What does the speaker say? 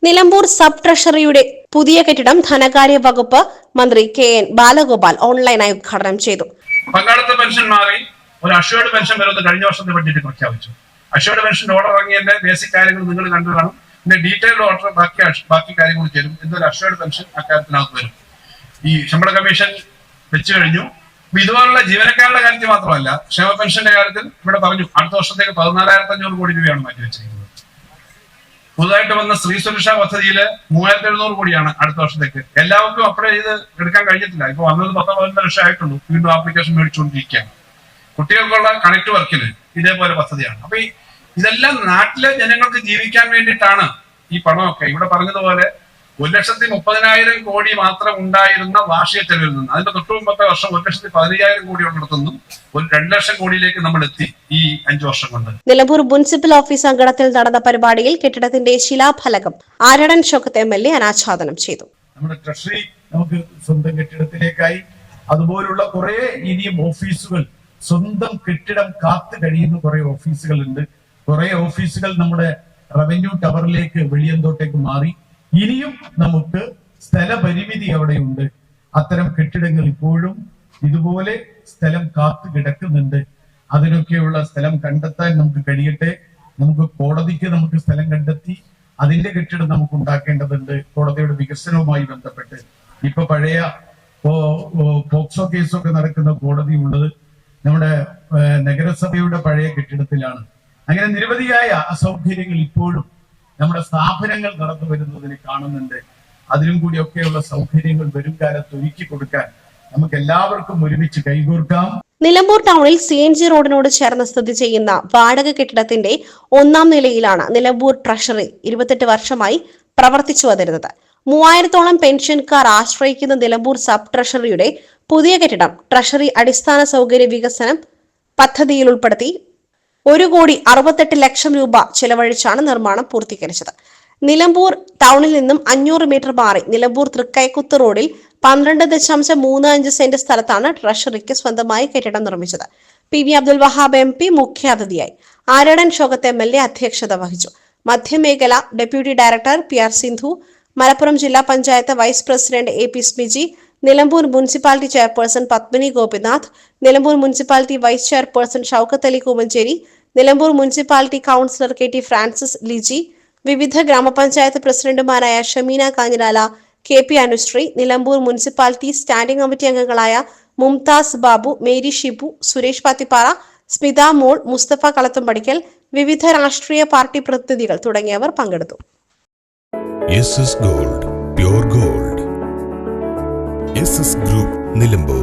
Nilambur sub ട്രഷറിയുടെ പുതിയ കെട്ടിടം ധനകാര്യ വകുപ്പ് മന്ത്രി KN ബാലഗോപാൽ ഓൺലൈനായി ഉദ്ഘാടനം ചെയ്തു. പങ്കാളിത്ത പെൻഷൻ മാറി ഒരു അഷ്വേർഡ് പെൻഷൻ വരുന്നത് കഴിഞ്ഞ വർഷത്തെ ബഡ്ജറ്റ് പ്രഖ്യാപിച്ചു. അഷ്വേർഡ് പെൻഷൻ ഓർഡർ ഇറങ്ങിയതിന്റെ ബേസിക് കാര്യങ്ങൾ നിങ്ങൾ കണ്ടു കാണും. ഇതിന്റെ ഡീറ്റെയിൽഡ് ഓർഡർ ബാക്കി കാര്യങ്ങൾ ചേരും. എന്തൊരു അഷ്വേർഡ് പെൻഷൻ അക്കാര്യത്തിനകത്ത് വരും. ഈ ശമ്പള കമ്മീഷൻ വെച്ചു കഴിഞ്ഞു. ഇതുപോലുള്ള ജീവനക്കാരുടെ കാര്യത്തിൽ മാത്രമല്ല, ക്ഷേമ പെൻഷന്റെ കാര്യത്തിൽ ഇവിടെ പറഞ്ഞു അടുത്ത വർഷത്തേക്ക് 14,500 കോടി രൂപയാണ് മാറ്റിവെച്ചിരിക്കുന്നത്. പുതുതായിട്ട് വന്ന സ്ത്രീ സുരക്ഷാ പദ്ധതിയില് 3,700 കോടിയാണ് അടുത്ത വർഷത്തേക്ക്. എല്ലാവർക്കും അപ്ലൈ ചെയ്ത് എടുക്കാൻ കഴിഞ്ഞിട്ടില്ല. ഇപ്പൊ വന്നത് 10-15 ലക്ഷം ആയിട്ടുള്ളൂ. വീണ്ടും ആപ്ലിക്കേഷൻ മേടിച്ചുകൊണ്ടിരിക്കുകയാണ്. കുട്ടികൾക്കുള്ള കണക്ട് വർക്കിന് ഇതേപോലെ പദ്ധതിയാണ്. അപ്പൊ ഇതെല്ലാം നാട്ടിലെ ജനങ്ങൾക്ക് ജീവിക്കാൻ വേണ്ടിയിട്ടാണ് ഈ പണമൊക്കെ. ഇവിടെ പറഞ്ഞതുപോലെ 1,30,000 കോടി മാത്രം ഉണ്ടായിരുന്ന വാർഷിക ചെലവിൽ നിന്ന് അതിന്റെ തൊട്ടു മുമ്പത്തെ വർഷം 1,15,000 കോടി ഉള്ളിടത്തുനിന്നും 2 ലക്ഷം കോടിയിലേക്ക് നമ്മൾ എത്തി ഈ 5 വർഷം കൊണ്ട്. നിലമ്പൂർ മുനിസിപ്പൽ ഓഫീസ് അങ്കണത്തിൽ നടന്ന പരിപാടിയിൽ കെട്ടിടത്തിന്റെ ശിലാഫലകം ആരടൻ ഷൗക്കത്ത് MLA അനാച്ഛാദനം ചെയ്തു. നമ്മുടെ ട്രഷറി നമുക്ക് സ്വന്തം കെട്ടിടത്തിലേക്കായി, അതുപോലുള്ള കുറെ ഇനിയും ഓഫീസുകൾ സ്വന്തം കെട്ടിടം കാത്തു കഴിയുന്ന കുറെ ഓഫീസുകളുണ്ട്. കുറെ ഓഫീസുകൾ നമ്മുടെ റവന്യൂ ടവറിലേക്ക് വെളിയന്തോട്ടേക്ക് മാറി. ഇനിയും നമുക്ക് സ്ഥലപരിമിതി അവിടെയുണ്ട്. അത്തരം കെട്ടിടങ്ങൾ ഇപ്പോഴും ഇതുപോലെ സ്ഥലം കാത്തു കിടക്കുന്നുണ്ട്. അതിനൊക്കെയുള്ള സ്ഥലം കണ്ടെത്താൻ നമുക്ക് കഴിയട്ടെ. നമുക്ക് കോടതിക്ക് നമുക്ക് സ്ഥലം കണ്ടെത്തി അതിന്റെ കെട്ടിടം നമുക്ക് ഉണ്ടാക്കേണ്ടതുണ്ട്. കോടതിയുടെ വികസനവുമായി ബന്ധപ്പെട്ട് ഇപ്പൊ പഴയ പോക്സോ കേസൊക്കെ നടക്കുന്ന കോടതി ഉള്ളത് നമ്മുടെ നഗരസഭയുടെ പഴയ കെട്ടിടത്തിലാണ്. അങ്ങനെ നിരവധിയായ അസൗകര്യങ്ങൾ ഇപ്പോഴും നമ്മുടെ സ്ഥാപനങ്ങൾ നടന്നു വരുന്നതിന് കാണുന്നുണ്ട്. അതിലും കൂടിയൊക്കെയുള്ള സൗകര്യങ്ങൾ വരും കാലത്ത് ഒരുക്കി കൊടുക്കാൻ നമുക്ക് എല്ലാവർക്കും ഒരുമിച്ച് കൈകോർക്കാം. നിലമ്പൂർ ടൗണിൽ CNG റോഡിനോട് ചേർന്ന് സ്ഥിതി ചെയ്യുന്ന വാടക കെട്ടിടത്തിന്റെ 1ാം നിലയിലാണ് നിലമ്പൂർ ട്രഷറി 28 വർഷമായി പ്രവർത്തിച്ചു വന്നിരുന്നത്. 3000-ഓളം പെൻഷൻകാർ ആശ്രയിക്കുന്ന നിലമ്പൂർ സബ് ട്രഷറിയുടെ പുതിയ കെട്ടിടം ട്രഷറി അടിസ്ഥാന സൗകര്യ വികസനം പദ്ധതിയിൽ ഉൾപ്പെടുത്തി 1,68 ലക്ഷം രൂപ ചെലവഴിച്ചാണ് നിർമ്മാണം പൂർത്തീകരിച്ചത്. നിലമ്പൂർ ടൗണിൽ നിന്നും 500 മീറ്റർ മാറി നിലമ്പൂർ തൃക്കൈക്കുത്ത് റോഡിൽ 12.35 സെന്റ് സ്ഥലത്താണ് ട്രഷറിക്ക് സ്വന്തമായി കെട്ടിടം നിർമ്മിച്ചത്. PV അബ്ദുൽ വഹാബ് MP മുഖ്യാതിഥിയായി. ആരടൻ ഷൗക്കത്ത് MLA അധ്യക്ഷത വഹിച്ചു. മധ്യമേഖല deputy director PR Sindhu, Malappuram ജില്ലാ panchayat vice president AP Smiji, Nilambur municipality chairperson Padmini Gopinath, Nilambur municipality vice chairperson Shoukath Ali Koomanchery, Nilambur municipality councillor KT Francis Liji, വിവിധ ഗ്രാമപഞ്ചായത്ത് പ്രസിഡന്റുമാരായ Shameena Kanjirala, KP Anusree, Nilambur municipality standing committee അംഗങ്ങളായ മുംതാസ് ബാബു, മേരി ഷിബു, സുരേഷ് പാത്തിപ്പാറ, സ്മിത മോൾ, മുസ്തഫ കളത്തുംപടിക്കൽ, വിവിധ രാഷ്ട്രീയ പാർട്ടി പ്രതിനിധികൾ തുടങ്ങിയവർ പങ്കെടുത്തു. SS Gold, Pure Gold. SS Group, Nilamboor.